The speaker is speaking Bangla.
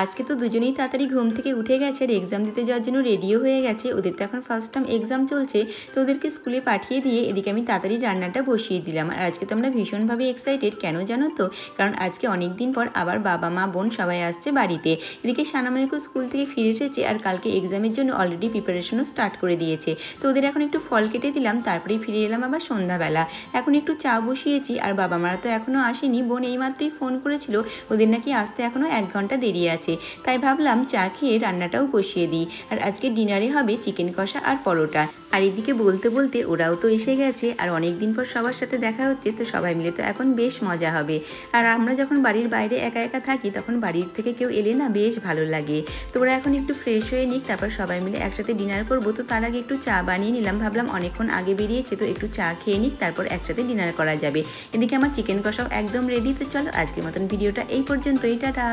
আজকে তো দুজনেই তাড়াতাড়ি ঘুম থেকে উঠে গেছে আর এক্সাম দিতে যাওয়ার জন্য রেডিও হয়ে গেছে। ওদের তো এখন ফার্স্ট টার্ম এক্সাম চলছে, তো ওদেরকে স্কুলে পাঠিয়ে দিয়ে এদিকে আমি তাড়াতাড়ি রান্নাটা বসিয়ে দিলাম। আর আজকে তো আমরা ভীষণভাবে এক্সাইটেড, কেন জানো তো? কারণ আজকে অনেক দিন পর আবার বাবা মা বোন সবাই আসছে বাড়িতে। এদিকে সানাময়িকও স্কুল থেকে ফিরে এসেছে আর কালকে এক্সামের জন্য অলরেডি প্রিপারেশনও স্টার্ট করে দিয়েছে। তো ওদের এখন একটু ফল কেটে দিলাম, তারপরেই ফিরে এলাম আবার সন্ধ্যাবেলা। এখন একটু চা বসিয়েছি আর বাবা মারা তো এখনও আসেনি। বোন এইমাত্রই ফোন করেছিল, ওদের নাকি আসতে এখনও 1 ঘন্টা দেরি আছে। তাই ভাবলাম চা খেয়ে রান্নাটাও বসিয়ে দিই। আর আজকে ডিনারে হবে চিকেন কষা আর পরোটা। আর এদিকে বলতে বলতে ওরাও তো এসে গেছে আর অনেক দিন পর সবার সাথে দেখা হচ্ছে, তো সবাই মিলে তো এখন বেশ মজা হবে। আর আমরা যখন বাড়ির বাইরে একা একা থাকি তখন বাড়ির থেকে কেউ এলে না বেশ ভালো লাগে। তো ওরা এখন একটু ফ্রেশ হয়ে নিক, তারপর সবাই মিলে একসাথে ডিনার করবো। তো তার আগে একটু চা বানিয়ে নিলাম, ভাবলাম অনেকক্ষণ আগে বেরিয়েছে তো একটু চা খেয়ে নিক, তারপর একসাথে ডিনার করা যাবে। এদিকে আমার চিকেন কষাও একদম রেডি। তো চলো আজকের মতন ভিডিওটা এই পর্যন্তই, টাটা।